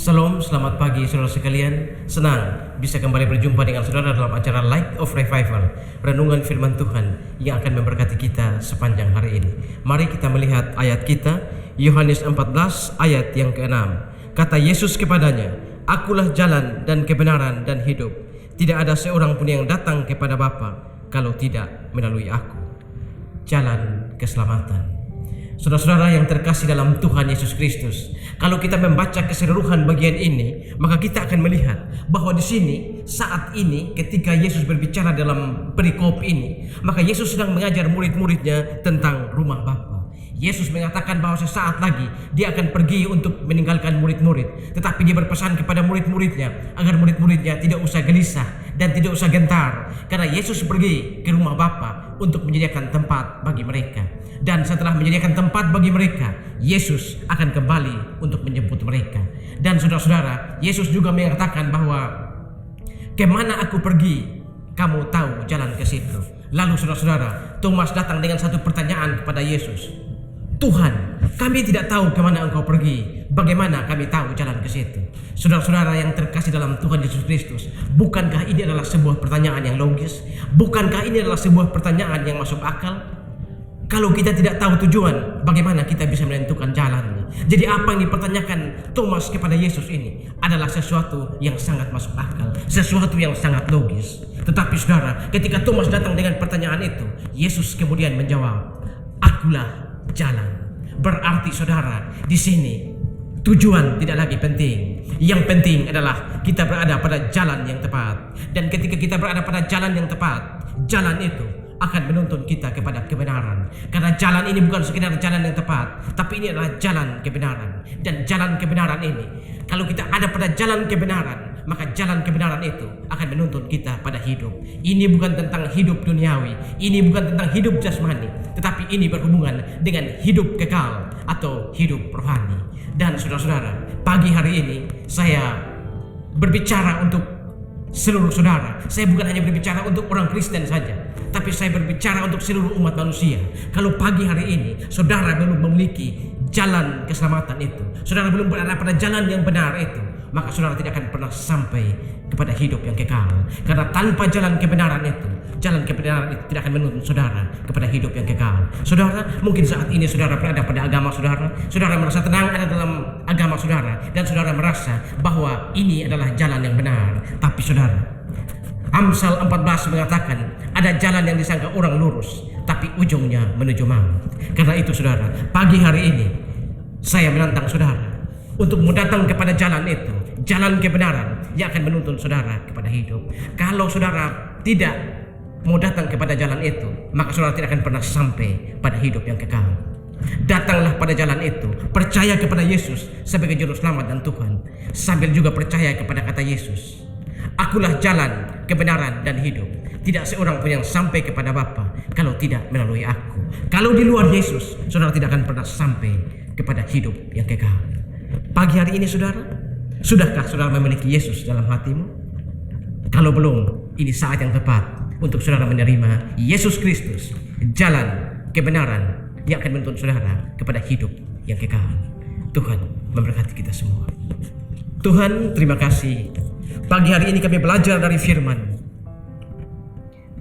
Salam, selamat pagi saudara sekalian. Senang bisa kembali berjumpa dengan saudara dalam acara Light of Revival, renungan firman Tuhan yang akan memberkati kita sepanjang hari ini. Mari kita melihat ayat kita, Yohanes 14 ayat yang ke-6. Kata Yesus kepadanya, "Akulah jalan dan kebenaran dan hidup. Tidak ada seorang pun yang datang kepada Bapa kalau tidak melalui aku." Jalan keselamatan. Saudara-saudara yang terkasih dalam Tuhan Yesus Kristus, kalau kita membaca keseluruhan bagian ini, maka kita akan melihat bahwa di sini saat ini ketika Yesus berbicara dalam perikop ini, maka Yesus sedang mengajar murid-muridnya tentang rumah Bapa. Yesus mengatakan bahwa sesaat lagi dia akan pergi untuk meninggalkan murid-murid, tetapi dia berpesan kepada murid-muridnya agar murid-muridnya tidak usah gelisah dan tidak usah gentar, karena Yesus pergi ke rumah Bapa untuk menyediakan tempat bagi mereka. Dan setelah menyediakan tempat bagi mereka, Yesus akan kembali untuk menjemput mereka. Dan saudara-saudara, Yesus juga mengatakan bahwa kemana aku pergi, kamu tahu jalan ke situ. Lalu saudara-saudara, Thomas datang dengan satu pertanyaan kepada Yesus. "Tuhan, kami tidak tahu kemana engkau pergi. Bagaimana kami tahu jalan ke situ?" Saudara-saudara yang terkasih dalam Tuhan Yesus Kristus, bukankah ini adalah sebuah pertanyaan yang logis? Bukankah ini adalah sebuah pertanyaan yang masuk akal? Kalau kita tidak tahu tujuan, bagaimana kita bisa menentukan jalannya? Jadi apa yang dipertanyakan Thomas kepada Yesus ini adalah sesuatu yang sangat masuk akal, sesuatu yang sangat logis. Tetapi saudara, ketika Thomas datang dengan pertanyaan itu, Yesus kemudian menjawab, "Akulah jalan." Berarti saudara, di sini tujuan tidak lagi penting. Yang penting adalah kita berada pada jalan yang tepat. Dan ketika kita berada pada jalan yang tepat, jalan itu akan menuntun kita kepada kebenaran. Karena jalan ini bukan sekedar jalan yang tepat, tapi ini adalah jalan kebenaran. Dan jalan kebenaran ini, kalau kita ada pada jalan kebenaran, maka jalan kebenaran itu akan menuntun kita pada hidup. Ini bukan tentang hidup duniawi, ini bukan tentang hidup jasmani, tetapi ini berhubungan dengan hidup kekal atau hidup rohani. Dan saudara-saudara, pagi hari ini saya berbicara untuk seluruh saudara. Saya bukan hanya berbicara untuk orang Kristen saja, tapi saya berbicara untuk seluruh umat manusia. Kalau pagi hari ini saudara belum memiliki jalan keselamatan itu, saudara belum berada pada jalan yang benar itu, maka saudara tidak akan pernah sampai kepada hidup yang kekal. Karena tanpa jalan kebenaran itu tidak akan menuntun saudara kepada hidup yang kekal. Saudara, mungkin saat ini saudara berada pada agama saudara merasa tenang ada dalam agama saudara, dan saudara merasa bahwa ini adalah jalan yang benar. Tapi saudara, Amsal 14 mengatakan ada jalan yang disangka orang lurus, tapi ujungnya menuju maut. Karena itu saudara, pagi hari ini saya menantang saudara untuk datang kepada jalan itu, jalan kebenaran yang akan menuntun saudara kepada hidup. Kalau saudara tidak mau datang kepada jalan itu, maka saudara tidak akan pernah sampai pada hidup yang kekal. Datanglah pada jalan itu, percaya kepada Yesus sebagai juru selamat dan Tuhan, sambil juga percaya kepada kata Yesus, "Akulah jalan, kebenaran dan hidup. Tidak seorang pun yang sampai kepada Bapa kalau tidak melalui aku." Kalau di luar Yesus, saudara tidak akan pernah sampai kepada hidup yang kekal. Pagi hari ini saudara, sudahkah saudara memiliki Yesus dalam hatimu? Kalau belum, ini saat yang tepat untuk saudara menerima Yesus Kristus, jalan kebenaran yang akan menuntun saudara kepada hidup yang kekal. Tuhan memberkati kita semua. Tuhan, terima kasih. Pagi hari ini kami belajar dari firman,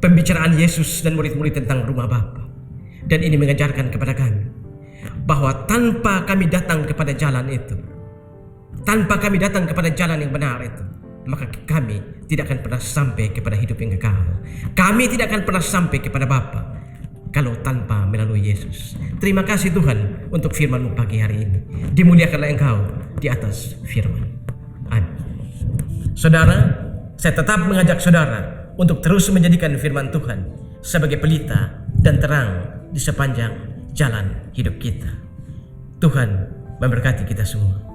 pembicaraan Yesus dan murid-murid tentang rumah Bapa. Dan ini mengajarkan kepada kami bahwa tanpa kami datang kepada jalan itu, tanpa kami datang kepada jalan yang benar itu, maka kami tidak akan pernah sampai kepada hidup yang kekal. Kami tidak akan pernah sampai kepada Bapa kalau tanpa melalui Yesus. Terima kasih Tuhan untuk firman-Mu pagi hari ini. Dimuliakanlah Engkau di atas firman. Amin. Saudara, saya tetap mengajak saudara untuk terus menjadikan firman Tuhan sebagai pelita dan terang di sepanjang jalan hidup kita. Tuhan memberkati kita semua.